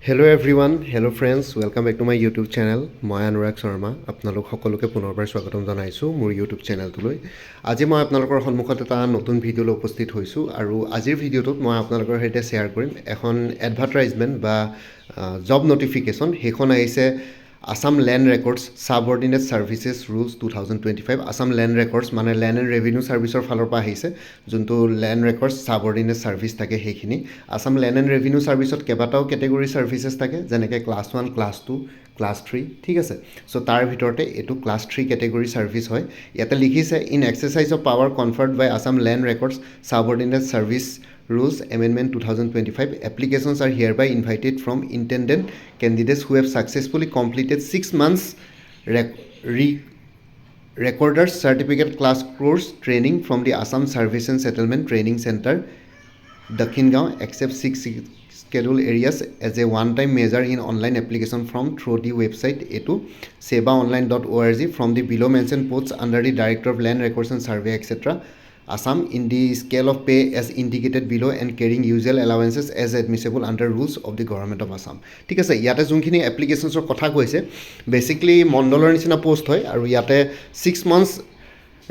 Hello everyone, hello friends, welcome back to my YouTube channel. মই অনুৰাগ শৰ্মা আপোনালোক সকলোকে পুনৰবাৰ স্বাগতম জনাইছোঁ মোৰ YouTube চেনেলটোলৈ। আজি মই আপোনালোকৰ সন্মুখত এটা নতুন ভিডিঅ' লৈ উপস্থিত হৈছোঁ আৰু আজিৰ ভিডিঅ'টোত মই আপোনালোকৰ সৈতে শ্বেয়াৰ কৰিম এখন এডভাৰটাইজমেণ্ট বা জব নটিফিকেশ্যন। সেইখন আহিছে Assam land records subordinate services rules 2025। Assam land records মানে লেণ্ড এণ্ড ৰেভিনিউ ছাৰ্ভিচৰ ফালৰ পৰা আহিছে, যোনটো লেণ্ড ৰেকৰ্ডছ ছাবঅৰ্ডিনেট ছাৰ্ভিচ থাকে সেইখিনি। আসাম লেণ্ড এণ্ড ৰেভিনিউ ছাৰ্ভিচত কেইবাটাও কেটেগৰী ছাৰ্ভিচেছ থাকে, যেনেকৈ ক্লাছ 1, ক্লাছ 2, ক্লাছ 3, ঠিক আছে। চ' তাৰ ভিতৰতে এইটো ক্লাছ 3 কেটেগৰী ছাৰ্ভিচ হয়। ইয়াতে লিখিছে in exercise of power conferred by Assam land records subordinate service Rules Amendment 2025. Applications are hereby invited from intended candidates who have successfully completed 6 months Recorder's Certificate Class Course training from the Assam Service and Settlement Training Center, Dakhin Gaon, except 6 scheduled areas as a one-time measure in online application form through the website a2 sebaonline.org from the below mentioned posts under the Director of Land Records and Survey, etc. Assam in the scale of pay as indicated below and carrying usual allowances as admissible under rules of the government of Assam. ঠিক আছে, ইয়াতে যোনখিনি এপ্লিকেশ্যনছৰ কথা কৈছে basically মণ্ডলৰ নিচিনা post হয় আৰু ইয়াতে 6 months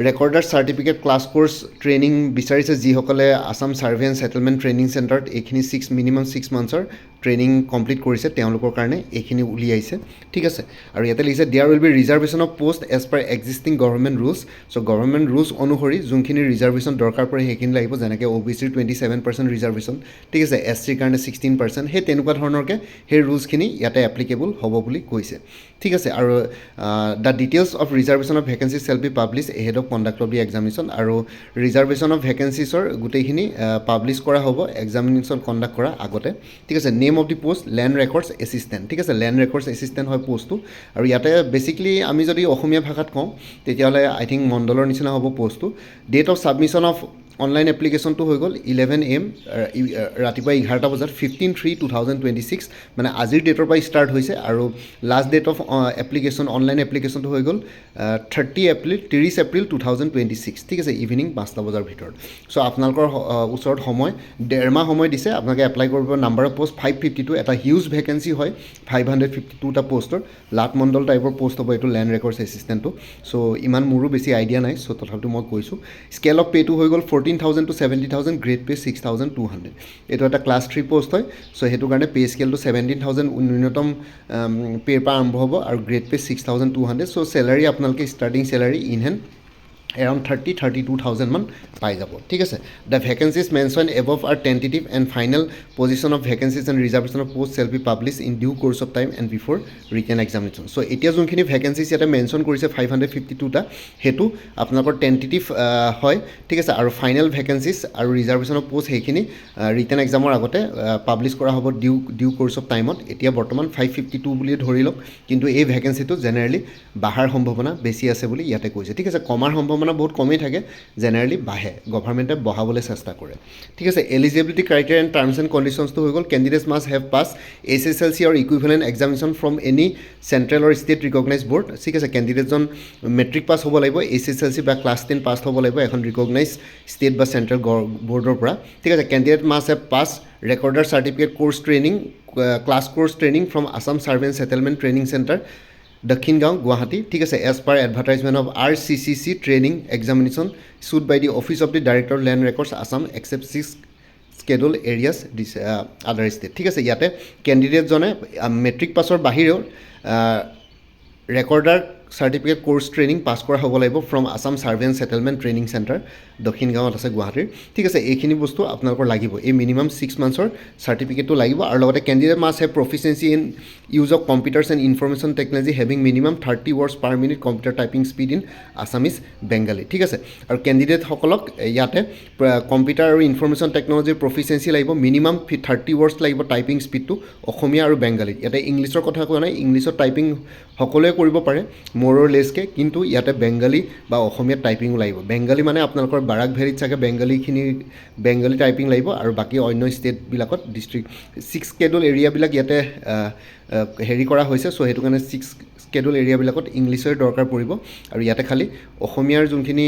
recorder certificate class course training বিচাৰিছে যিসকলে Assam survey and settlement training চেণ্টাৰত এইখিনি মিনিমাম 6 monthsৰ ট্ৰেইনিং কমপ্লিট কৰিছে তেওঁলোকৰ কাৰণে এইখিনি উলিয়াইছে, ঠিক আছে। আৰু ইয়াতে লিখিছে there will be reservation of post as per existing government rules. So' government rules অনুসৰি যোনখিনি ৰিজাৰ্ভেশ্যন দৰকাৰ পৰে সেইখিনি লাগিব, যেনেকৈ OBCৰ 27% ৰিজাৰ্ভেশ্যন, ঠিক আছে, SCৰ কাৰণে 16%, সেই তেনেকুৱা ধৰণৰকৈ সেই ৰুলছখিনি ইয়াতে এপ্লিকেবল হ'ব বুলি কৈছে, ঠিক আছে। আৰু the details of reservation of vacancies shall be publish ahead of conduct of the examination. আৰু ৰিজাৰ্ভেশ্যন অফ ভেকেঞ্চিছৰ গোটেইখিনি পাব্লিছ কৰা হ'ব এক্সামিনেশ্যন কণ্ডাক্ট কৰাৰ আগতে, ঠিক আছে। Name of the post land records assistant, ঠিক আছে, লেণ্ড ৰেকৰ্ডছ এছিষ্টেণ্ট হয় পোষ্টটো। আৰু ইয়াতে বেচিকলি আমি যদি অসমীয়া ভাষাত কওঁ তেতিয়াহ'লে আই থিংক মণ্ডলৰ নিচিনা হ'ব পোষ্টটো। Date of submission of online এপ্লিকেশ্যনটো হৈ গ'ল 11 AM ৰাতিপুৱা 11টা বজাত 15/3/2026, মানে আজিৰ ডেটৰ পৰা ষ্টাৰ্ট হৈছে। আৰু last date of application online এপ্লিকেশ্যনটো হৈ গ'ল 30 এপ্ৰিল 2026, ঠিক আছে, ইভিনিং 5টা বজাৰ ভিতৰত। চ' আপোনালোকৰ ওচৰত সময় 1.5 মাহ সময় দিছে, আপোনালোকে এপ্লাই কৰিব। নাম্বাৰ অফ পোষ্ট 552, এটা হিউজ ভেকেঞ্চি হয়, 552টা পোষ্টৰ লাট মণ্ডল টাইপৰ পোষ্ট হ'ব এইটো লেণ্ড ৰেকৰ্ডছ এছিষ্টেণ্টটো। চ' ইমান মোৰো বেছি আইডিয়া নাই, চ' তথাপিতো মই কৈছোঁ। স্কেল অফ পে'টো হৈ গ'ল 14,000 to 70,000, গ্ৰেড পে' 6,200। এইটো এটা ক্লাছ 3 পোষ্ট হয়, চ' সেইটো কাৰণে পে' স্কেলটো 17,000 ন্যূনতম পে'ৰ পৰা আৰম্ভ হ'ব আৰু গ্ৰেড পে' 6,200। চ' চেলাৰী আপোনালোকে starting salary in hand around 32,000 মান পাই যাব, ঠিক আছে। The vacancies mention above are tentative and final position of vacancies and reservation of post shall be publish in due course of time and before written examination. So' এতিয়া যোনখিনি vacancies ইয়াতে mention কৰিছে 552টা, সেইটো আপোনালোকৰ টেণ্টেটিভ হয়, ঠিক আছে। আৰু ফাইনেল ভেকেঞ্চিজ আৰু ৰিজাৰ্ভেশ্যন অফ পোষ্ট সেইখিনি ৰিটেন এক্সামৰ আগতে পাব্লিছ কৰা হ'ব ডিউ কোৰ্চ অফ টাইমত। এতিয়া বৰ্তমান 552 বুলিয়ে ধৰি লওক, কিন্তু এই ভেকেঞ্চিটো জেনেৰেলি বাঢ়াৰ সম্ভাৱনা বেছি আছে বুলি ইয়াতে কৈছে, ঠিক আছে। কমাৰ সম্ভাৱনা বহুত কমেই থাকে, জেনেৰেলি বাঢ়ে, গভৰ্ণমেণ্টে বঢ়াবলৈ চেষ্টা কৰে, ঠিক আছে। Eligibility criteria and terms and কণ্ডিশ্যনছটো হৈ গ'ল candidates must have pass SSLC or equivalent examination from any central or state recognise board, ঠিক আছে। কেণ্ডিডেটজন মেট্ৰিক পাছ হ'ব লাগিব, SSLC বা ক্লাছ 10 পাছ হ'ব লাগিব এখন ৰিকগনাইজ ষ্টেট বা চেণ্ট্ৰেল বৰ্ডৰ পৰা, ঠিক আছে। Candidate must have pass recorder certificate course training class course training from Assam survey and settlement training centre, Dakshin Gaon, Guwahati, ঠিক আছে। As per advertisement of RCCC training examination issued by the office of the director land records Assam except 6 scheduled areas other state, ঠিক আছে। ইয়াতে কেণ্ডিডেটজনে matric পাছৰ বাহিৰেও recorder certificate course training pass কৰা হ'ব লাগিব from Assam survey and settlement training centre, দক্ষিণ গাঁৱত আছে গুৱাহাটীৰ, ঠিক আছে। এইখিনি বস্তু আপোনালোকৰ লাগিব, এই মিনিমাম 6 monthsৰ চাৰ্টিফিকেটটো লাগিব। আৰু লগতে candidate must have proficiency in use of computers and information technology having minimum 30 words per minute computer typing speed in Assamese Bengali, ঠিক আছে। আৰু কেণ্ডিডেটসকলক ইয়াতে কম্পিউটাৰ আৰু ইনফৰমেশ্যন টেকনলজিৰ প্ৰফিচিয়েঞ্চি লাগিব, মিনিমাম 30 words লাগিব টাইপিং স্পীডটো অসমীয়া আৰু বেংগালীত। ইয়াতে ইংলিছৰ কথা কোৱা নাই, ইংলিছত টাইপিং সকলোৱে কৰিব পাৰে মোৰৰ লেছকে, কিন্তু ইয়াতে বেংগালী বা অসমীয়াত টাইপিঙো লাগিব। বেংগালী মানে আপোনালোকৰ বাৰাক ভেলীত চাগে বেংগালী টাইপিং লাগিব, আৰু বাকী অন্য ষ্টেটবিলাকত ডিষ্ট্ৰিক্ট 6 scheduled এৰিয়াবিলাক ইয়াতে হেৰি কৰা হৈছে চ' সেইটো কাৰণে 6 স্কেডুল এৰিয়াবিলাকত ইংলিছৰ দৰকাৰ পৰিব আৰু ইয়াতে খালি অসমীয়াৰ যোনখিনি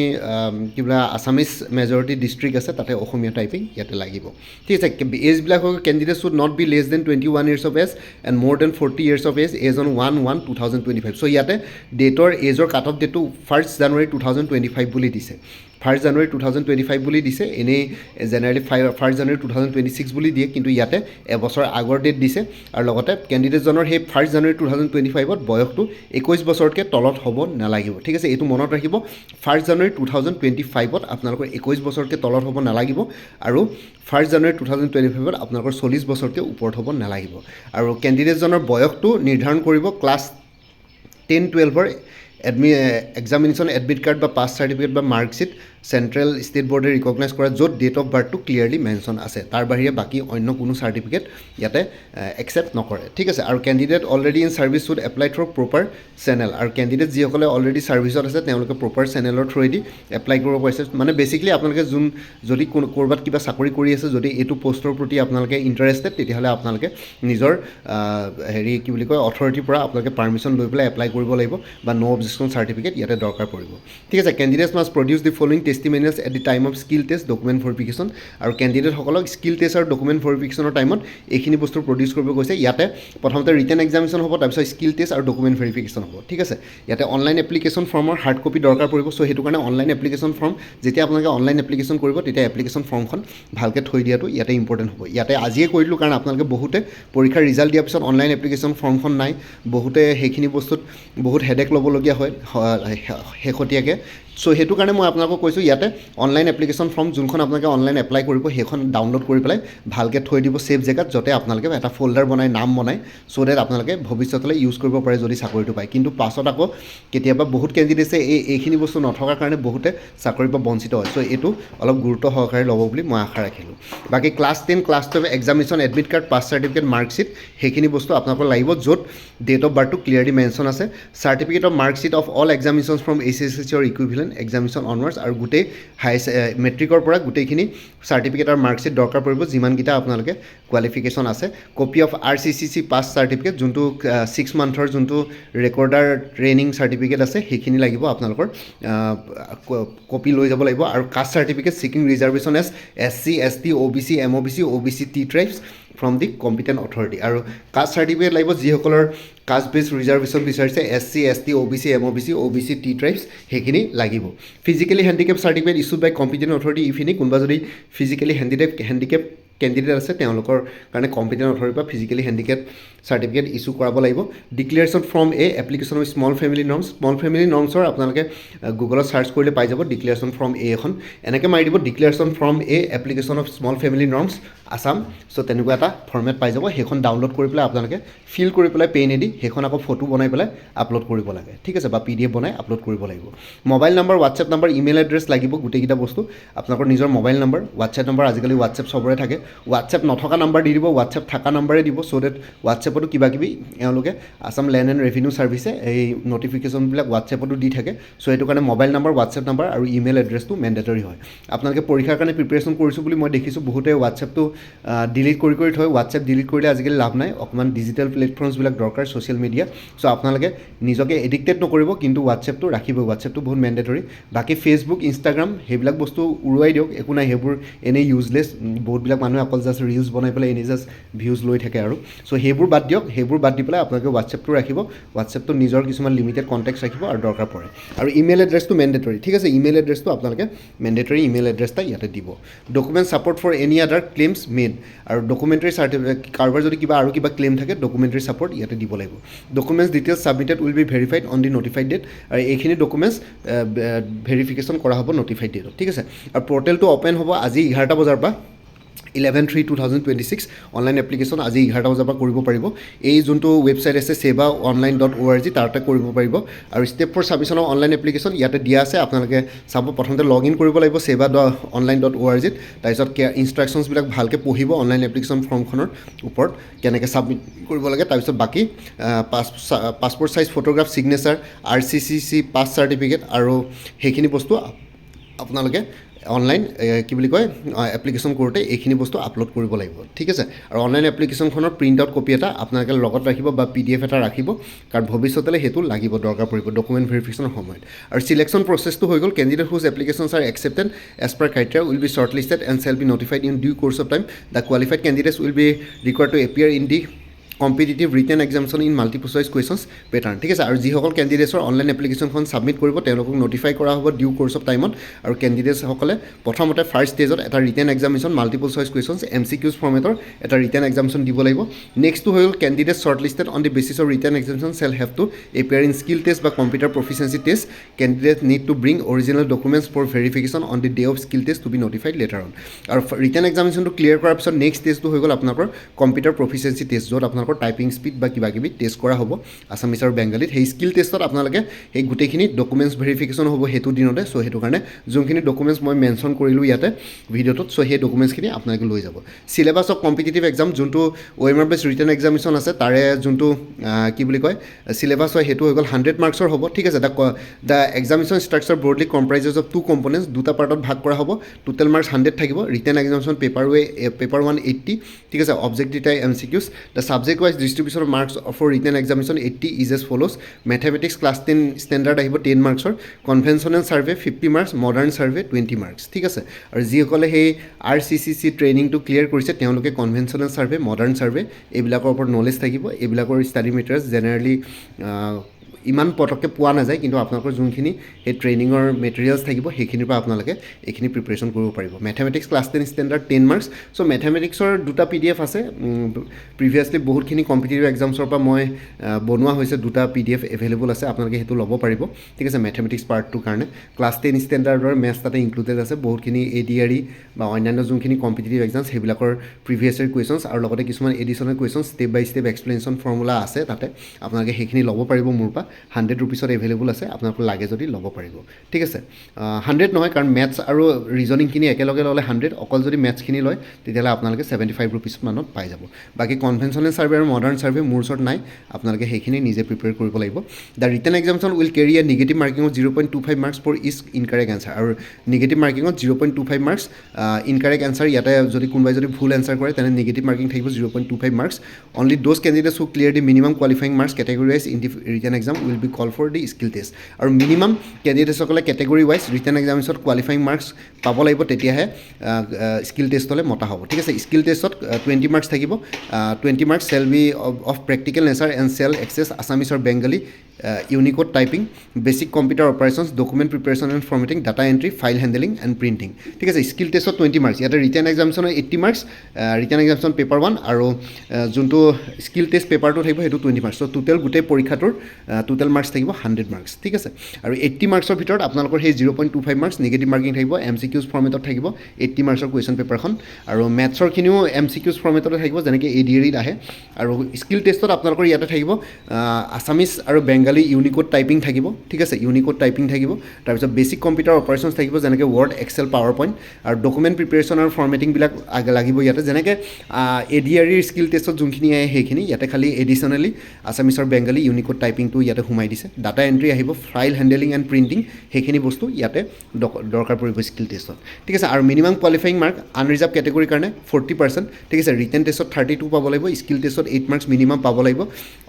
কিবা আছামিজ মেজৰিটি ডিষ্ট্ৰিক্ট আছে তাতে অসমীয়া টাইপিং ইয়াতে লাগিব ঠিক আছে এজবিলাক হ'ল candidate should not be less than 21 years of age and more than 40 years of age on 1/1/2025 so' ইয়াতে ডেটৰ এজৰ কাট অফ ডেটটো 1 January 2025 বুলি দিছে 1 January 2025 বুলি দিছে এনেই জেনেৰেলি 1 January 2026 বুলি দিয়ে কিন্তু ইয়াতে এবছৰ আগৰ ডেট দিছে আৰু লগতে কেণ্ডিডেটজনৰ সেই 1 January 2025ত বয়সটো 21 বছৰতকৈ তলত হ'ব নালাগিব ঠিক আছে এইটো মনত ৰাখিব 1 January 2025ত আপোনালোকৰ 21 বছৰতকৈ তলত হ'ব নালাগিব আৰু 1 January 2025ত আপোনালোকৰ 40 বছৰতকৈ ওপৰত হ'ব নালাগিব আৰু কেণ্ডিডেটজনৰ বয়সটো নিৰ্ধাৰণ কৰিব ক্লাছ 10-12ৰ এক্সামিনেশ্যন এডমিট কাৰ্ড বা পাছ চাৰ্টিফিকেট বা মাৰ্কশ্বিট চেণ্ট্ৰেল ষ্টেট বৰ্ডে ৰিকগনাইজ কৰা য'ত ডেট অফ বাৰ্থটো ক্লিয়াৰলি মেনশ্যন আছে তাৰ বাহিৰে বাকী অন্য কোনো চাৰ্টিফিকেট ইয়াতে একচেপ্ট নকৰে ঠিক আছে আৰু candidate already in service should apply through proper channel আৰু কেণ্ডিডেট যিসকলে অলৰেডি ছাৰ্ভিচত আছে তেওঁলোকে প্ৰপাৰ চেনেলৰ থ্ৰুৱেদি এপ্লাই কৰিব পাৰিছে মানে বেছিকেলি আপোনালোকে যদি ক'ৰবাত কিবা চাকৰি কৰি আছে যদি এইটো পষ্টৰ প্ৰতি আপোনালোকে ইণ্টাৰেষ্টেড তেতিয়াহ'লে আপোনালোকে নিজৰ কি বুলি কয় অথৰিটিৰ পৰা আপোনালোকে পাৰ্মিশ্যন লৈ পেলাই এপ্লাই কৰিব লাগিব বা ন' অবজেকশ্যন চাৰ্টিফিকেট ইয়াতে দৰকাৰ পৰিব ঠিক আছে candidates must produce the following testimonials at the time of skill test document verification আৰু কেণ্ডিডেটসকলক স্কিল টেষ্ট আৰু ডকুমেণ্ট ভেৰিফিকেশ্যনৰ টাইমত এইখিনি বস্তু প্ৰডিউচ কৰিব কৈছে ইয়াতে প্ৰথমতে ৰিটেন এক্সামিনেশ্যন হ'ব তাৰপিছত স্কিল টেষ্ট আৰু ডকুমেণ্ট ভেৰিফিকেশ্যন হ'ব ঠিক আছে ইয়াতে অনলাইন এপ্লিকেশ্যন ফৰ্মৰ হাৰ্ড কপি দৰকাৰ পৰিব চ' সেইটো কাৰণে অনলাইন এপ্লিকেশ্যন ফৰ্ম যেতিয়া আপোনালোকে অনলাইন এপ্লিকেশ্যন কৰিব তেতিয়া এপ্লিকেশ্যন ফৰ্মখন ভালকৈ থৈ দিয়াটো ইয়াতে ইম্পৰ্টেণ্ট হ'ব ইয়াতে আজিয়ে কৰি দিলোঁ কাৰণ আপোনালোকে বহুতে পৰীক্ষাৰ ৰিজাল্ট দিয়াৰ পিছত অনলাইন এপ্লিকেশ্যন ফৰ্মখন নাই বহুতে সেইখিনি বস্তুত বহুত হেডেক ল'বলগীয়া হয় শেহতীয়াকৈ চ' সেইটো কাৰণে মই আপোনালোকক কৈছোঁ ইয়াতে অনলাইন এপ্লিকেশ্যন ফৰ্ম যোনখন আপোনালোকে অনলাইন এপ্লাই কৰিব সেইখন ডাউনলোড কৰি পেলাই ভালকৈ থৈ দিব ছেফ জেগাত যাতে আপোনালোকে এটা ফ'ল্ডাৰ বনাই নাম বনাই চ' ডেট আপোনালোকে ভৱিষ্যতলৈ ইউজ কৰিব পাৰে যদি চাকৰিটো পায় কিন্তু পাছত আকৌ কেতিয়াবা বহুত কেণ্ডিডেটছে এইখিনি বস্তু নথকাৰ কাৰণে বহুতে চাকৰিৰ পৰা বঞ্চিত হয় চ' এইটো অলপ গুৰুত্ব সহকাৰে ল'ব বুলি মই আশা ৰাখিলোঁ বাকী class 10 class 12 examination admit card pass certificate marksheet সেইখিনি বস্তু আপোনালোকৰ লাগিব য'ত ডেট অফ বাৰ্থটো ক্লিয়াৰলি মেনশ্যন আছে certificate of marksheet of all examinations from HSLC or equivalent examination onwards আৰু গোটেই মেট্ৰিকৰ পৰা গোটেইখিনি চাৰ্টিফিকেট আৰু মাৰ্কশ্বিট দৰকাৰ পৰিব যিমানকেইটা আপোনালোকে কোৱালিফিকেশ্যন আছে copy of RCCC pass certificate যোনটো 6 মান্থৰ যোনটো ৰেকৰ্ডাৰ ট্ৰেইনিং চাৰ্টিফিকেট আছে সেইখিনি লাগিব আপোনালোকৰ কপি লৈ যাব লাগিব আৰু caste certificate seeking reservation as SC ST OBC MOBC OBC T tribes from the competent authority আৰু কাষ্ট চাৰ্টিফিকেট লাগিব যিসকলৰ কাষ্ট বেছ ৰিজাৰ্ভেশ্যন বিচাৰিছে SC ST OBC MOBC OBC T tribes সেইখিনি লাগিব ফিজিকেলি হেণ্ডিকেপ চাৰ্টিফিকেট ইছ্যুড বাই competent authority ইফিনি কোনোবা যদি physically handicap candidate আছে তেওঁলোকৰ কাৰণে কম্পিটেণ্ট অথৰিটিৰ পৰা ফিজিকেলি হেণ্ডিকেপ চাৰ্টিফিকেট ইছ্যু কৰাব লাগিব ডিক্লেৰেশ্যন ফ্ৰম স্মল ফেমিলি নৰ্মছৰ আপোনালোকে গুগলত চাৰ্চ কৰিলে পাই যাব ডিক্লেৰেশ্যন ফ্ৰম এখন এনেকৈ মাৰি দিব declaration form application of small family norms Assam so' তেনেকুৱা এটা ফৰ্মেট পাই যাব সেইখন ডাউনলোড কৰি পেলাই আপোনালোকে ফিল কৰি পেলাই পেনেদি সেইখন আকৌ ফটো বনাই পেলাই আপলোড কৰিব লাগে ঠিক আছে বা PDF বনাই আপলোড কৰিব লাগিব mobile number WhatsApp number email address লাগিব গোটেইকেইটা বস্তু আপোনালোকৰ নিজৰ মোবাইল নম্বৰ হোৱাটছএপ নম্বৰ আজিকালি হোৱাটছএপ চবৰে থাকে হোৱাটছএপ নথকা নাম্বাৰ দি দিব হোৱাটছএপ থকা নাম্বাৰে দিব চ' ডেট হোৱাটছএপতো কিবাকিবি এওঁলোকে আছাম লেণ্ড এণ্ড ৰেভিনিউ ছাৰ্ভিচে এই নটিফিকেশ্যনবিলাক হোৱাটছএপতো দি থাকে চ' সেইটো কাৰণে মোবাইল নম্বৰ হোৱাটছএপ নম্বৰ আৰু ইমেইল এড্ৰেছটো মেণ্ডেটৰী হয় আপোনালোকে পৰীক্ষাৰ কাৰণে প্ৰিপেৰেশ্যন কৰিছোঁ বুলি মই দেখিছোঁ বহুতে হোৱাটছএপটো ডিলিট কৰি থয় হোৱাটছএপ ডিলিট কৰিলে আজিকালি লাভ নাই অকণমান ডিজিটেল প্লেটফৰ্মছবিলাক দৰকাৰ ছ'চিয়েল মিডিয়া চ' আপোনালোকে নিজকে এডিক্টেড নকৰিব কিন্তু হোৱাটছএপটো ৰাখিব হোৱাটছএপটো বহুত মেণ্ডেটৰী বাকী ফেচবুক ইনষ্টাগ্ৰাম সেইবিলাক বস্তু উৰুৱাই দিয়ক একো নাই সেইবোৰ এনেই ইউজলেছ বহুতবিলাক মানুহে অকল জাষ্ট ৰিলছ বনাই পেলাই এনেই জাষ্ট ভিউজ লৈ থাকে আৰু চ' সেইবোৰ বাদ দিয়ক সেইবোৰ বাদ দি পেলাই আপোনালোকে হোৱাটছএপটো ৰাখিব হোৱাটছএপটো নিজৰ কিছুমান লিমিটেড কণ্টেক্ট ৰাখিব আৰু দৰকাৰ পৰে আৰু ইমেইল এড্ৰেছটো মেণ্ডেটৰী ঠিক আছে ইমেইল এড্ৰেছটো আপোনালোকে মেণ্ডেটৰী ইমেইল এড্ৰেছ এটা ইয়াতে দিব document support for any other claims made আৰু ডকুমেণ্টাৰী চাৰ্টিফিকেট কাৰোবাৰ যদি কিবা আৰু কিবা ক্লেইম থাকে ডকুমেণ্টাৰী ছাপৰ্ট ইয়াতে দিব লাগিব documents details submitted will be verified on the notified date আৰু এইখিনি ডকুমেণ্টছ ভেৰিফিকেশ্যন কৰা হ'ব নটিফাইড ডেটত ঠিক আছে আৰু পৰ্টেলটো অ'পেন হ'ব আজি 11টা বজাৰ পৰা 11/3/2026 অনলাইন এপ্লিকেশ্যন আজি 11টা বজাৰ পৰা কৰিব পাৰিব এই যোনটো ৱেবছাইট আছে sevaonline.org তাতে কৰিব পাৰিব আৰু step for submission of online application ইয়াতে দিয়া আছে আপোনালোকে চাব প্ৰথমতে লগ ইন কৰিব লাগিব seva.online.org তাৰপিছত ইনষ্ট্ৰাকশ্যনছবিলাক ভালকৈ পঢ়িব অনলাইন এপ্লিকেশ্যন ফৰ্মখনৰ ওপৰত কেনেকৈ ছাবমিট কৰিব লাগে তাৰপিছত বাকী passport size photograph signature RCCC pass certificate আৰু সেইখিনি বস্তু আপোনালোকে অনলাইন কি বুলি কয় এপ্লিকেশ্যন কৰোঁতে এইখিনি বস্তু আপলোড কৰিব লাগিব ঠিক আছে আৰু অনলাইন এপ্লিকেশ্যনখনৰ প্ৰিণ্ট আউট কপি এটা আপোনালোকে লগত ৰাখিব বা PDF এটা ৰাখিব কাৰণ ভৱিষ্যতলৈ সেইটো লাগিব দৰকাৰ পৰিব ডকুমেণ্ট ভেৰিফিকেশ্যনৰ সময়ত আৰু চিলেকশ্যন প্ৰচেছটো হৈ গ'ল candidate whose applications are accepted as per criteria will be short listed and shall be notified in due course of time the qualified candidates will be required to appear in the competitive written examination in multiple choice questions pattern ঠিক আছে আৰু যিসকল কেণ্ডিডেটছৰ online এপ্লিকেশ্যনখন submit কৰিব তেওঁলোকক notify কৰা হ'ব ডিউ course of টাইমত আৰু কেণ্ডিডেটছসকলে প্ৰথমতে ফাৰ্ষ্ট ষ্টেজত এটা written examination multiple choice questions MCQs ফৰ্মেটৰ এটা ৰিটেন এক্সামিনেশ্যন দিব লাগিব নেক্সটটো হৈ গ'ল candidate short listed on the basis of written examination shall have to appear in skill test বা computer proficiency test candidate need to bring original documents for verification on the day of skill test to be notified later on আৰু written এক্সামিনেশ্যনটো clear কৰাৰ পিছত next ষ্টেজটো হৈ গ'ল আপোনালোকৰ computer proficiency test য'ত আপোনালোকৰ টাইপিং স্পীড বা কিবা কিবি টেষ্ট কৰা হ'ব আছামিছ আৰু বেংগলীত সেই স্কিল টেষ্টত আপোনালোকে সেই গোটেইখিনি ডকুমেণ্টছ ভেৰিফিকেশ্যন হ'ব সেইটো দিনতে চ' সেইটো কাৰণে যোনখিনি ডকুমেণ্টছ মই মেনশ্যন কৰিলোঁ ইয়াতে ভিডিঅ'টোত চ' সেই ডকুমেণ্টছখিনি আপোনালোকে লৈ যাব চিলেবাছ অফ কম্পিটিটিভ এক্সাম যোনটো OMR বেছ ৰিটেন এক্সামিনেশ্যন আছে তাৰে যোনটো কি বুলি কয় চিলেবাছ হয় সেইটো হৈ গ'ল 100 মাৰ্কছৰ হ'ব ঠিক আছে the examination structure broadly comprises of 2 components দুটা পাৰ্টত ভাগ কৰা হ'ব টোটেল মাৰ্কছ 100 থাকিব ৰিটেন এক্সামিনেশ্যন পেপাৰ 1 80 ঠিক আছে objective type MCQs the subject wise distribution of marks for written examination 80 is as follows mathematics class 10 standard আহিব 10 মাৰ্কছৰ conventional survey 50 marks modern survey 20 marks ঠিক আছে আৰু যিসকলে সেই RCCC ট্ৰেইনিংটো ক্লিয়াৰ কৰিছে তেওঁলোকে কনভেনশ্যনেল ছাৰ্ভে মডাৰ্ণ ছাৰ্ভে এইবিলাকৰ ওপৰত নলেজ থাকিব এইবিলাকৰ ষ্টাডি মেটেৰিয়েলছ জেনেৰেলি ইমান পটককৈ পোৱা নাযায় কিন্তু আপোনালোকৰ যোনখিনি সেই ট্ৰেইনিঙৰ মেটেৰিয়েলছ থাকিব সেইখিনিৰ পৰা আপোনালোকে এইখিনি প্ৰিপেৰেশ্যন কৰিব পাৰিব মেথমেটিক্স ক্লাছ 10 ষ্টেণ্ডাৰ্ড 10 মাৰ্কছ চ' মেথমেটিক্সৰ দুটা PDF আছে প্ৰিভিয়াছলি বহুতখিনি কম্পিটিটিভ এক্সামছৰ পৰা মই বনোৱা হৈছে দুটা PDF এভেইলেবল আছে আপোনালোকে সেইটো ল'ব পাৰিব ঠিক আছে মেথমেটিক্স পাৰ্টটোৰ কাৰণে ক্লাছ 10 ষ্টেণ্ডাৰ্ডৰ মেথছ তাতে ইনক্লুডেড আছে বহুতখিনি ADRE বা অন্যান্য যোনখিনি কম্পিটিটিভ এক্সামছ সেইবিলাকৰ প্ৰিভিয়াছ ইয়েৰ কুৱেশ্যনছ আৰু লগতে কিছুমান additional questions step by step explanation formula আছে তাতে আপোনালোকে সেইখিনি ল'ব পাৰিব মোৰ পৰা 100 ৰুপিছত এভেইলেবল আছে আপোনালোকৰ লাগে যদি ল'ব পাৰিব ঠিক আছে 100 নহয় কাৰণ মেথছ আৰু ৰিজনিংখিনি একেলগে ল'লে 100 অকল যদি মেথছখিনি লয় তেতিয়াহ'লে আপোনালোকে 75 ৰুপিছ মানত পাই যাব বাকী কনভেনশ্যনেল ছাৰ্ভে আৰু মডাৰ্ণ ছাৰ্ভে মোৰ ওচৰত নাই আপোনালোকে সেইখিনি নিজে প্ৰিপেয়াৰ কৰিব লাগিব the written examination will carry a negative marking of 0.25 marks for each incorrect answer আৰু নিগেটিভ মাৰ্কিঙত 0.25 মাৰ্কছ ইনকাৰেক্ট এনচাৰ ইয়াতে যদি কোনোবাই যদি ভুল এনচাৰ কৰে তেনে নিগেটিভ মাৰ্কিং থাকিব 0.25 marks only those candidates who clear the minimum qualifying marks category wise in the written exam will be call for the skill test আৰু মিনিমাম কেণ্ডিডেটসকলে কেটেগৰী ৱাইজ ৰিটেন এক্সামিনেশ্যনত কোৱালিফাইং মাৰ্কছ পাব লাগিব তেতিয়াহে skill টেষ্টলৈ মতা হ'ব ঠিক আছে স্কিল টেষ্টত 20 মাৰ্কছ থাকিব 20 marks shall be of practical nature and shall access Assamese আৰু Bengali Unicode typing basic computer operations document preparation and formatting data entry file handling and printing ঠিক আছে স্কিল টেষ্টত 20 মাৰ্কছ ইয়াতে ৰিটেন এক্সামিনেশ্যনৰ 80 মাৰ্কছ ৰিটেন এক্সামিনেশ্যন পেপাৰ 1 আৰু যোনটো skill test পেপাৰটো থাকিব সেইটো 20 মাৰ্কছ চ' টোটেল গোটেই পৰীক্ষাটোৰ টোটেল মাৰ্কছ থাকিব 100 মাৰ্কছ ঠিক আছে আৰু 80 মাৰ্কছৰ ভিতৰত আপোনালোকৰ সেই 0.25 মাৰ্কছ নিগেটিভ মাৰ্কিং থাকিব MCQs ফৰ্মেটত থাকিব 80 মাৰ্কছৰ কুৱেশ্যন পেপাৰখন আৰু মেথছৰখিনিও MCQs ফৰ্মেটতে থাকিব যেনেকৈ ADREত আহে আৰু স্কিল টেষ্টত আপোনালোকৰ ইয়াতে থাকিব আছামিছ আৰু বেংগলী ইউনিকোড টাইপিং থাকিব ঠিক আছে ইউনিকোড টাইপিং থাকিব তাৰপিছত বেচিক কম্পিউটাৰ অপাৰেশ্যনছ থাকিব যেনেকৈ ৱৰ্ড এক্সেল পাৱাৰ পইণ্ট আৰু ডকুমেণ্ট প্ৰিপেৰেশ্যন আৰু ফৰ্মেটিংবিলাক লাগিব ইয়াতে যেনেকৈ ADREৰ স্কিল টেষ্টত যোনখিনি আহে সেইখিনি ইয়াতে খালি এডিশ্যনেলি আছামিছ আৰু বেংগলী ইউনিকোড টাইপিংটো ইয়াতে সোমাই দিছে ডাটা এণ্ট্ৰি আহিব ফাইল হেণ্ডেলিং এণ্ড প্ৰিণ্টিং সেইখিনি বস্তু ইয়াতে দৰকাৰ পৰিব স্কিল টেষ্টত ঠিক আছে আৰু মিনিমাম কোৱালিফাইং মাৰ্ক আনৰিজাৰ্ভ কেটেগৰীৰ কাৰণে 40% ঠিক আছে ৰিটেন টেষ্টত 32 পাব লাগিব স্কিল টেষ্টত 8 মাৰ্কছ মিনিমাম পাব লাগিব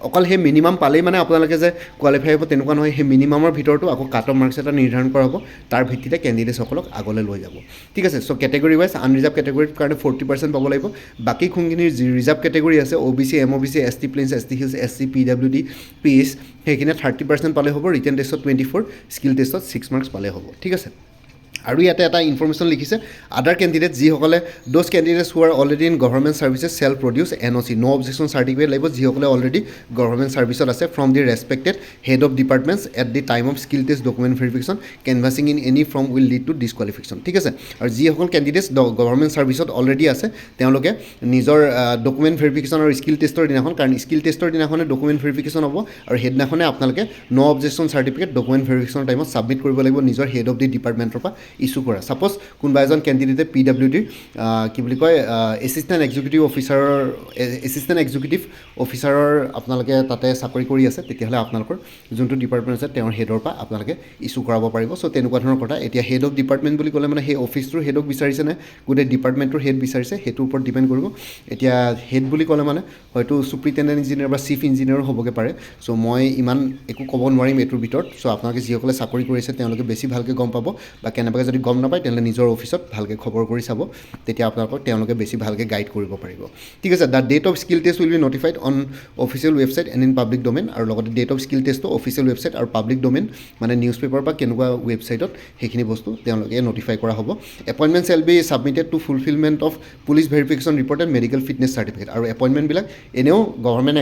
অকল সেই মিনিমাম পালেই মানে আপোনালোকে যে কোৱালিফাই হ'ব তেনেকুৱা নহয় সেই মিনিমামৰ ভিতৰতো আকৌ কাট অফ মাৰ্কছ এটা নিৰ্ধাৰণ কৰা হ'ব তাৰ ভিত্তিতে কেণ্ডিডেটসকলক আগলৈ লৈ যাব ঠিক আছে চ' কেটেগৰী ৱাইজ আনৰিজাৰ্ভ কেটেগৰীৰ কাৰণে 40% পাব লাগিব বাকী কোনখিনি ৰিজাৰ্ভ কেটেগৰী আছে OBC MOBC ST plains ST hills SC PWD PH সেইখিনি 30% পালে হ'ব ৰিটেন টেষ্টত 24 স্কিল টেষ্টত 6 মাৰ্কছ পালে হ'ব ঠিক আছে আৰু ইয়াতে এটা ইনফৰমেশ্যন লিখিছে আদাৰ কেণ্ডিডেট যিসকলে those candidates who are already in government services shall produce NOC no' objection certificate লাগিব যিসকলে অলৰেডি গভৰ্ণমেণ্ট ছাৰ্ভিচত আছে from the respected head of departments at the time of skill test document verification canvassing in any form will lead to disqualification ঠিক আছে আৰু যিসকল candidates government ছাৰ্ভিচত already আছে তেওঁলোকে নিজৰ ডকুমেণ্ট ভেৰিফিকেশ্যন আৰু স্কিল টেষ্টৰ দিনাখন কাৰণ স্কিল টেষ্টৰ দিনাখনে ডকুমেণ্ট ভেৰিফিকেশ্যন হ'ব আৰু সেইদিনাখনে আপোনালোকে ন' অবজেকশ্যন চাৰ্টিফিকেট ডকুমেণ্ট ভেৰিফিকেশ্যনৰ টাইমত ছাবমিট কৰিব লাগিব নিজৰ হেড অফ দি ডিপাৰ্টমেণ্টৰ পৰা ইছ্যু কৰা ছাপ'জ কোনোবা এজন কেণ্ডিডেটে PWDৰ কি বুলি কয় এছিষ্টেণ্ট এক্সিকিউটিভ অফিচাৰৰ আপোনালোকে তাতে চাকৰি কৰি আছে তেতিয়াহ'লে আপোনালোকৰ যোনটো ডিপাৰ্টমেণ্ট আছে তেওঁৰ হেডৰ পৰা আপোনালোকে ইছ্যু কৰাব পাৰিব চ' তেনেকুৱা ধৰণৰ কথা এতিয়া হেড অফ ডিপাৰ্টমেণ্ট বুলি ক'লে মানে সেই অফিচটোৰ হেডক বিচাৰিছে নে গোটেই ডিপাৰ্টমেণ্টটোৰ হেড বিচাৰিছে সেইটোৰ ওপৰত ডিপেণ্ড কৰিব এতিয়া হেড বুলি ক'লে মানে হয়তো চুপাৰিনটেণ্ডেণ্ট ইঞ্জিনিয়াৰ বা চিফ ইঞ্জিনিয়াৰো হ'বগৈ পাৰে চ' মই ইমান একো ক'ব নোৱাৰিম এইটোৰ ভিতৰত চ' আপোনালোকে যিসকলে চাকৰি কৰিছে তেওঁলোকে বেছি ভালকৈ গম পাব বা কেনেবাকৈ যদি গম নাপায় তেনেহ'লে নিজৰ অফিচত ভালকৈ খবৰ কৰি চাব তেতিয়া আপোনালোকক তেওঁলোকে বেছি ভালকৈ গাইড কৰিব পাৰিব ঠিক আছে the date of skill test will be notified on official website and in public domain আৰু লগতে ডেট অফ স্কিল টেষ্টটো অফিচিয়েল ৱেবছাইট আৰু পাব্লিক ডমেইন মানে নিউজ পেপাৰ বা কেনেকুৱা ৱেবছাইটত সেইখিনি বস্তু তেওঁলোকে নটিফাই কৰা হ'ব appointment shall be submitted to fulfilment of police verification report and medical fitness certificate আৰু এপইণ্টমেণ্টবিলাক এনেও গভৰ্ণমেণ্ট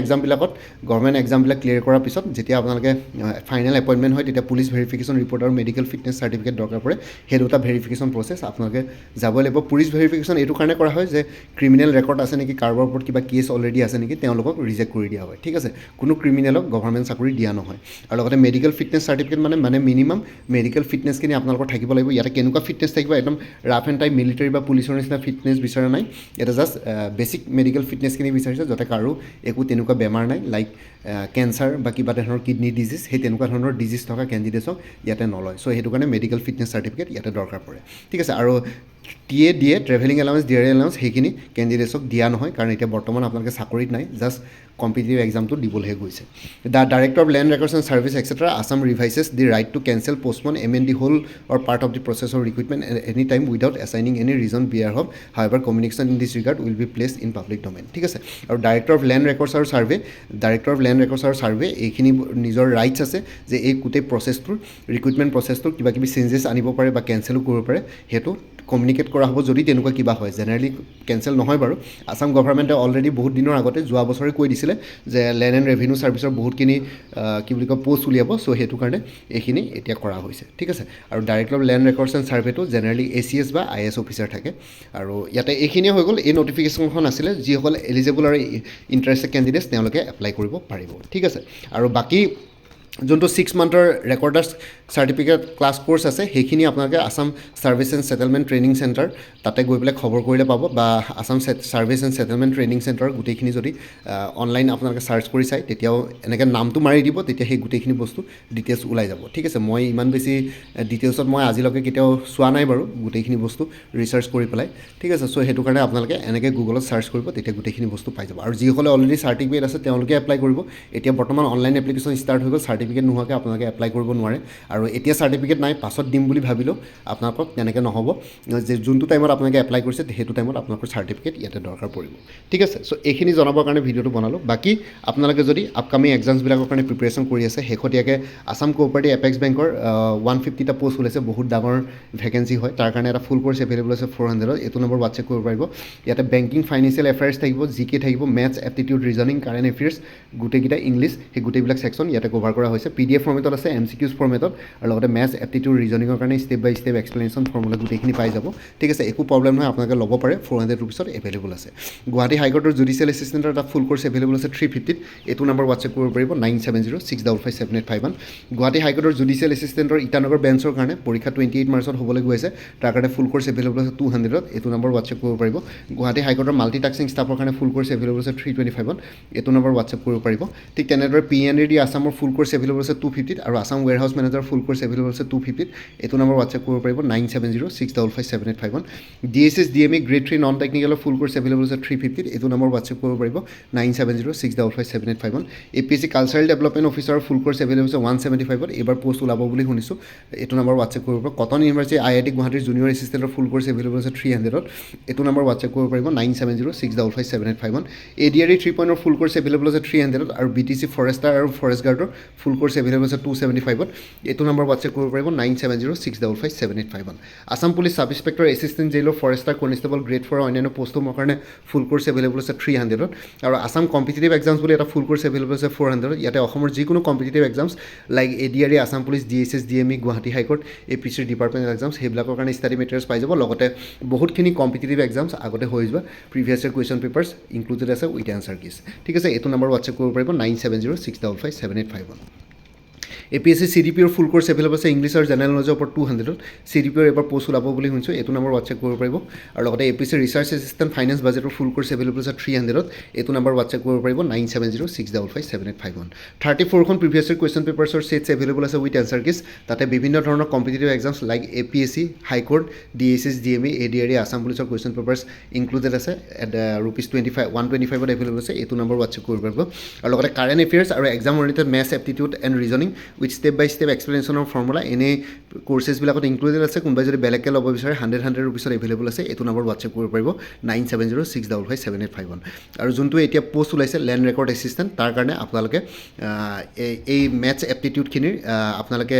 এক্সামবিলাক ক্লিয়াৰ কৰাৰ পিছত যেতিয়া আপোনালোকে ফাইনেল এপইণ্টমেণ্ট হয় তেতিয়া পুলিচ ভেৰিফিকেশ্যন ৰিপৰ্ট আৰু মেডিকেল ফিটনেছ চাৰ্টিফিকেট দৰকাৰ পৰে সেই দুটা ভেৰিফিকেশ্যন প্ৰচেছ আপোনালোকে যাবই লাগিব পুলিচ ভেৰিফিকেশ্যন এইটো কাৰণে কৰা হয় যে ক্ৰিমিনেল ৰেকৰ্ড আছে নেকি কাৰোবাৰ ওপৰত কিবা কেছ অলৰেডি আছে নেকি তেওঁলোকক ৰিজেক্ট কৰি দিয়া হয় ঠিক আছে কোনো ক্ৰিমিনেলক গভৰ্ণমেণ্ট চাকৰি দিয়া নহয় আৰু লগতে মেডিকেল ফিটনেছ চাৰ্টিফিকেট মানে মিনিমাম মেডিকেল ফিটনেছখিনি আপোনালোকৰ থাকিব লাগিব ইয়াতে কেনেকুৱা ফিটনেছ থাকিব একদম ৰাফ এণ্ড টাইপ মিলিটাৰী বা পুলিচৰ নিচিনা ফিটনেছ বিচৰা নাই এটা জাষ্ট বেছিক মেডিকেল ফিটনেছখিনি বিচাৰিছে যাতে কাৰো একো তেনেকুৱা বেমাৰ নাই লাইক কেঞ্চাৰ বা কিবা ধৰণৰ কিডনী ডিজিজ সেই তেনেকুৱা ধৰণৰ ডিজিজ থকা কেণ্ডিডেটছক ইয়াতে নলয় চ' সেইটো কাৰণে মেডিকেল ফিটনেছ চাৰ্টিফিকেট ইয়াতে দৰকাৰ পৰে ঠিক আছে আৰু টিএ দিয়ে ট্ৰেভেলিং এলাউন্স ডিয়াৰ এলাউন্স সেইখিনি কেণ্ডিডেটছক দিয়া নহয় কাৰণ এতিয়া বৰ্তমান আপোনালোকে চাকৰিত নাই জাষ্ট কম্পিটিটিভ এক্সামটো দিবলৈহে গৈছে the director of land records and service extra Assam revises the right to cancel postpone amend the whole or part of the process of recruitment any time without assigning any reason বিয়াৰ of however communication in this regard will be placed in public domain ঠিক আছে আৰু director of land records আৰু survey এইখিনি নিজৰ rights আছে যে এই গোটেই প্ৰচেছটোৰ ৰিক্ৰুইটমেণ্ট প্ৰচেছটোৰ কিবা কিবি চেঞ্জেছ আনিব পাৰে বা কেঞ্চেলো কৰিব পাৰে সেইটো কমিউনিকেট কৰা হ'ব যদি তেনেকুৱা কিবা হয় জেনেৰেলি কেঞ্চেল নহয় বাৰু আছাম গভৰ্ণমেণ্টে অলৰেডি বহুত দিনৰ আগতে যোৱা বছৰে কৈ দিছিলে যে লেণ্ড এণ্ড ৰেভিনিউ ছাৰ্ভিচৰ বহুতখিনি কি বুলি কয় পষ্ট উলিয়াব চ' সেইটো কাৰণে এইখিনি এতিয়া কৰা হৈছে ঠিক আছে আৰু director of land records and ছাৰ্ভেটো জেনেৰেলি ACS বা IS অফিচাৰ থাকে আৰু ইয়াতে এইখিনিয়ে হৈ গ'ল এই নটিফিকেশ্যনখন আছিলে যিসকল এলিজিবল আৰু ইণ্টাৰেষ্টেড কেণ্ডিডেটছ তেওঁলোকে এপ্লাই কৰিব পাৰিব ঠিক আছে আৰু বাকী যোনটো 6 মান্থৰ ৰেকৰ্ডাৰ্ছ চাৰ্টিফিকেট ক্লাছ কোৰ্চ আছে সেইখিনি আপোনালোকে Assam service and settlement training centre তাতে গৈ পেলাই খবৰ কৰিলে পাব বা Assam service and settlement training centre গোটেইখিনি যদি অনলাইন আপোনালোকে ছাৰ্চ কৰি চায় তেতিয়াও এনেকৈ নামটো মাৰি দিব তেতিয়া সেই গোটেইখিনি বস্তু ডিটেইলছ ওলাই যাব ঠিক আছে মই ইমান বেছি ডিটেইলছত মই আজিলৈকে কেতিয়াও চোৱা নাই বাৰু গোটেইখিনি বস্তু ৰিচাৰ্চ কৰি পেলাই ঠিক আছে চ' সেইটো কাৰণে আপোনালোকে এনেকৈ গুগলত ছাৰ্চ কৰিব তেতিয়া গোটেইখিনি বস্তু পাই যাব আৰু যিসকলে অলৰেডি চাৰ্টিফিকেট আছে তেওঁলোকে এপ্লাই কৰিব এতিয়া বৰ্তমান অনলাইন এপ্লিকেশ্যন ষ্টাৰ্ট হৈ গ'ল চাৰ্টিফিকেট নোহোৱাকৈ আপোনালোকে এপ্লাই কৰিব নোৱাৰে আৰু এতিয়া চাৰ্টিফিকেট নাই পাছত দিম বুলি ভাবিলেও আপোনালোকক তেনেকৈ নহ'ব যে যোনটো টাইমত আপোনালোকে এপ্লাই কৰিছে সেইটো টাইমত আপোনালোকৰ চাৰ্টিফিকেট ইয়াতে দৰকাৰ পৰিব ঠিক আছে চ' এইখিনি জনাবৰ কাৰণে ভিডিঅ'টো বনালোঁ বাকী আপোনালোকে যদি আপকামিং এক্সামছবিলাকৰ কাৰণে প্ৰিপেৰেশ্যন কৰি আছে শেহতীয়াকৈ আছাম কোঅপাৰেটিভ এপেক্স বেংকৰ 150টা পষ্ট ওলাইছে বহুত ডাঙৰ ভেকেঞ্চি হয় তাৰ কাৰণে এটা ফুল কোৰ্চ এভেইলেবল আছে 400ত এইটো নম্বৰ হোৱাটছএপ কৰিব পাৰিব ইয়াতে বেংকিং ফাইনেন্সিয়েল এফেয়াৰ্ছ থাকিব GK থাকিব maths aptitude reasoning current affairs গোটেইকেইটা ইংলিছ সেই গোটেইবিলাক ছেকশ্যন ইয়াতে কভাৰ কৰা হৈছে PDF ফৰ্মেটত আছে MCQs ফৰ্মেটত আৰু লগতে মেথছ এপ্টিটিউড ৰিজনিঙৰ কাৰণে step by step explanation formula গোটেইখিনি পাই যাব ঠিক আছে একো প্ৰব্লেম নহয় আপোনালোকে ল'ব পাৰে 400 ৰুপিছত এভেইলেবল আছে গুৱাহাটী হাইকোৰ্টৰ জুডিচিয়েল এছিষ্টেণ্টৰ এটা ফুল কোৰ্চ এভেইলেবল আছে 350ত এইটো নম্বৰ হোৱাটছএপ কৰিব পাৰিব 9706557851 গুৱাহাটী হাইকোৰ্টৰ জুডিচিয়েল এছিষ্টেণ্টৰ ইটানগৰ বেঞ্চৰ কাৰণে পৰীক্ষা 28 মাৰ্চত হ'বলৈ গৈ আছে তাৰ কাৰণে ফুল কোৰ্চ এভেইলেবল আছে 200ত এইটো নম্বৰ হোৱাটছএপ কৰিব পাৰিব গুৱাহাটী হাইকোৰ্টৰ মাল্টিটাস্কিং ষ্টাফৰ কাৰণে ফুল কোৰ্চ এভেইলেবল আছে 325ত এইটো নম্বৰ হোৱাটছএপ কৰিব পাৰিব ঠিক তেনেদৰে PNAD আছামৰ ফুল কোৰ্চ এভেইলেবল আছে 250ত আৰু আছাম ওৱেৰহাউছ মেনেজাৰ ফুল কোৰ্চ এভেইলেবল আছে 250ত এইটো নম্বৰ হোৱাটছএপ কৰিব পাৰিব 9706557851 DSS DME গ্ৰেড 3 নন টেকনিকেলৰ ফুল কোৰ্চ এভেইলেবল আছে 350ত এইটো নম্বৰ হোৱাটছএপ কৰিব পাৰিব 9706557851 APSC কালচাৰেল ডেভেলপমেণ্ট অফিচাৰৰ ফুল কোৰ্চ এভেইলেবল আছে 175ত এইবাৰ পোষ্ট ওলাব বুলি শুনিছোঁ এইটো নম্বৰ হোৱাটছএপ কৰিব পাৰিব কটন ইউনিভাৰ্চিটি IIT গুৱাহাটীৰ জুনিয়ৰ এছিষ্টেণ্টৰ ফুল কোৰ্চ এভেইলেবল আছে 300ত এইটো নম্বৰ হোৱাটছএপ কৰিব পাৰিব 9706557851 ADRE 3.0 ফুল কোৰ্চ এভেইলেবল আছে 300ত আৰু BTC ফৰেষ্টাৰ আৰু ফৰেষ্ট গাৰ্ডৰ ফুল কোৰ্চ এভেইলেবল আছে 275ত এইটো নম্বৰ হোৱাটছএপ কৰিব পাৰিব 9706557851 Assam police sub inspector assistant jailer forester constable grade 4 অন্যান্য পষ্টৰ কাৰণে ফুল কোৰ্চ এভেইলেবল আছে 300ত আৰু আছাম কম্পিটিটিভ এক্সামছ বুলি এটা ফুল কোৰ্চ এভেইলেবল আছে 400ত ইয়াতে অসমৰ যিকোনো competitive exams like ADRE Assam police DSS DME Guwahati high court APSC department exams সেইবিলাকৰ কাৰণে ষ্টাডি মেটেৰিয়েলছ পাই যাব লগতে বহুতখিনি কম্পিটিটিভ এক্সামছ আগতে হৈ যোৱা previous year question papers included আছে উইথ এনচাৰ কিজ ঠিক আছে এইটো নম্বৰ হোৱাটছএপ কৰিব পাৰিব 9706557851 APSC CDPৰ ফুল কোৰ্ছ এভেইলেবল আছে ইংলিছ আৰু জেনেৰেল নলেজৰ ওপৰত 200ত CDPৰ এবাৰ পোষ্ট ওলাব বুলি শুনিছোঁ এইটো নম্বৰ হোৱাটছএপ কৰিব পাৰিব আৰু লগতে APSC ৰিচাৰ্চ এছিষ্টেণ্ট ফাইনেন্স বাজেটৰ ফুল কোৰ্ছ এভেইলেবল আছে 300ত এইটো নম্বৰ হোৱাটছএপ কৰিব পাৰিব 9706557851 34খন প্ৰিভিয়াছ ইয়াৰ কুৱেশ্যন পেপাৰ্ছৰ ছেটছ এভেইলেবল আছে উইথ এনচাৰ কিজ তাতে বিভিন্ন ধৰণৰ competitive exams like APSC high court DSS DME ADRE Assam পুলিচৰ কুৱেশ্যন পেপাৰ্ছ ইনক্লুডেড আছে এট ₹125ত এভেইলেবল আছে এইটো নম্বৰ হোৱাটছএপ কৰিব পাৰিব আৰু লগতে কাৰেণ্ট এফেয়াৰ্ছ আৰু exam oriented maths aptitude and reasoning with step by step এক্সপ্লেনেশ্যনৰ ফৰ্মুলা এনে কোৰ্চেছবিলাকত ইনক্লুডেড আছে কোনোবাই যদি বেলেগকৈ ল'ব বিচাৰে 100 ৰুপিছত এভেইলেবল আছে এইটো নম্বৰ হোৱাটছএপ কৰিব পাৰিব 9706557851 আৰু যোনটো এতিয়া পোষ্ট ওলাইছে লেণ্ড ৰেকৰ্ড এছিষ্টেণ্ট তাৰ কাৰণে আপোনালোকে এই মেথছ এপ্টিটিউডখিনিৰ আপোনালোকে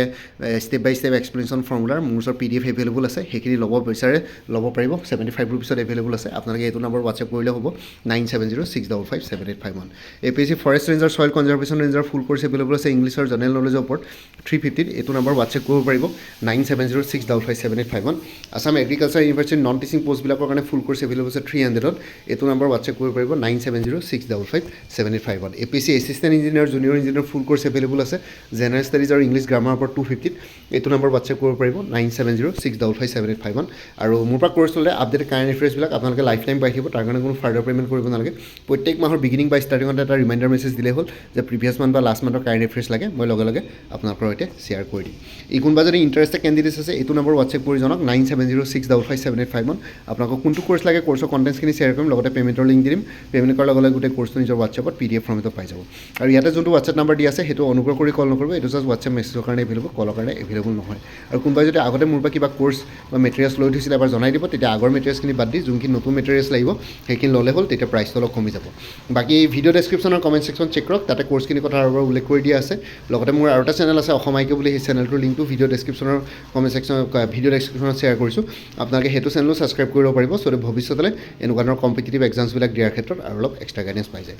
ষ্টেপ বাই ষ্টেপ এক্সপ্লেনেশ্যন ফৰ্মুলাৰ মোৰ ওচৰত PDF এভেইলেবল আছে সেইখিনি ল'ব বিচাৰে ল'ব পাৰিব 75 ৰুপিছত এভেইলেবল আছে আপোনালোকে এইটো নম্বৰ হোৱাটছএপ কৰিলে হ'ব 9706557851 APSC forest ranger soil conservation ranger full course available আছে ইংলিছ আৰু জেনেৰেল নলেজৰ ওপৰত 350ত এইটো নম্বৰ হোৱাটছএপ কৰিব পাৰিব 9706557851 আছাম এগ্ৰিকালচাৰ ইউনিভাৰ্চিটিৰ নন টিচিং পষ্টবিলাকৰ কাৰণে ফুল কোৰ্ছ এভেইলেবল আছে 300ত এইটো নম্বৰ হোৱাটছএপ কৰিব পাৰিব 9706557851 APSC assistant engineer junior engineer full course available আছে জেনেৰেল ষ্টাডিজ আৰু ইংলিছ গ্ৰামাৰৰ ওপৰত 250ত এইটো নম্বৰ হোৱাটছএপ কৰিব পাৰিব 9706557851 আৰু মোৰ পৰা কোৰ্ছ ল'লে আপডেটেড কাৰেণ্ট এফেয়াৰ্ছবিলাক আপোনালোকে লাইফ টাইম পাই থাকিব তাৰ কাৰণে কোনো ফাৰ্ডাৰ পে'মেণ্ট কৰিব নালাগে প্ৰত্যেক মাহৰ বিগিনিং বা ষ্টাৰ্টিঙত এটা ৰিমাইণ্ডাৰ মেছেজ দিলেই হ'ল যে প্ৰিভিয়াছ মান্থ বা লাষ্ট মান্থৰ কাৰেণ্ট এফেয়াৰ্ছ লাগে মই লগে লগে আপোনালোকৰ সৈতে শ্বেয়াৰ কৰি দিম ই কোনোবা যদি ইণ্টাৰেষ্টেড কেণ্ডিডেটছ আছে এইটো নম্বৰ হোৱাটছএপ কৰি জনাওক 9706557851 আপোনালোকক কোনটো কোৰ্ছ লাগে কোৰ্ছৰ কণ্টেণ্টছখিনি শ্বেয়াৰ কৰিম লগতে পে'মেণ্টৰ লিংক দিম পে'মেণ্ট কৰাৰ লগে লগে গোটেই কোৰ্ছটো নিজৰ হোৱাটছএপত PDF ফৰ্মেটত পাই যাব আৰু ইয়াতে যোনটো হোৱাটছএপ নাম্বাৰ দিয়া আছে সেইটো অনুগ্ৰহ কৰি কল নকৰিব এইটো জাষ্ট হোৱাটছএপ মেছেজৰ কাৰণে এভেইলেবল কলৰ কাৰণে এভেইলেবল নহয় আৰু কোনোবাই যদি আগতে মোৰ পৰা কিবা কোৰ্ছ বা মেটেৰিয়েলছ লৈ থৈছিলে এবাৰ জনাই দিব তেতিয়া আগৰ মেটেৰিয়েলছখিনি বাদ দি যোনখিনি নতুন মেটেৰিয়েলছ লাগিব সেইখিনি ল'লে হ'ল তেতিয়া প্ৰাইচটো অলপ কমি যাব বাকী ভিডিঅ' ডেছক্ৰিপশ্যন আৰু কমেণ্ট ছেকশ্যন চেক কৰক তাতে কোৰ্ছখিনিৰ কথা আৰু উল্লেখ কৰি দিয়া আছে লগতে মোৰ আৰু এটা চেনেল আছে অসম আইকে বুলি সেই চেনেলটোৰ লিংকটো ভিডিঅ' ডেছক্ৰিপশ্যনৰ কমেণ্ট ছেকশ্যন ভিডিঅ' ডেছক্ৰিপশ্যনত শ্বেয়াৰ কৰিছোঁ আপোনালোকে সেইটো চেনেলো ছাবস্ক্ৰাইব কৰিব পাৰিব চ' ভৱিষ্যতলৈ এনেকুৱা ধৰণৰ কম্পিটিটিভ এক্সামছবিলাক দিয়াৰ ক্ষেত্ৰত আৰু অলপ এক্সট্ৰা গাইডেঞ্চ পাই যায়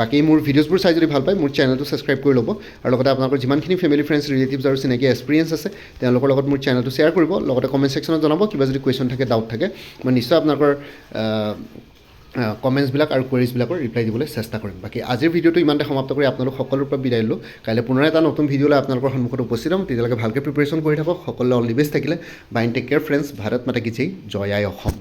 বাকী মোৰ ভিডিঅ'ছবোৰ চাই যদি ভাল পায় মোৰ চেনেলটো ছাবস্ক্ৰাইব কৰি ল'ব আৰু লগতে আপোনালোকৰ যিমানখিনি ফেমিলি ফ্ৰেণ্ডছ ৰিলেটিভছ আৰু চিনাকি এক্সপিৰিয়েঞ্চ আছে তেওঁলোকৰ লগত মোৰ চেনেলটো শ্বেয়াৰ কৰিব লগতে কমেণ্ট ছেকশ্যনত জনাব কিবা যদি কুৱেশ্যন থাকে ডাউট থাকে মই নিশ্চয় আপোনালোকৰ কমেণ্টছবিলাক আৰু কুৱেৰিজবিলাকৰ ৰিপ্লাই দিবলৈ চেষ্টা কৰিম বাকী আজিৰ ভিডিঅ'টো ইমানতে সমাপ্ত কৰি আপোনালোক সকলোৰ পৰা বিদায় ল'লোঁ কাইলৈ পুনৰ এটা নতুন ভিডিঅ'লৈ আপোনালোকৰ সন্মুখত উপস্থিত হ'ম তেতিয়ালৈকে ভালকৈ প্ৰিপেৰেশ্যন কৰি থাকক সকলোৱে অল দি বেষ্ট থাকিলে bye take care friends Bharat মাতা কি জয় জয় আই অসম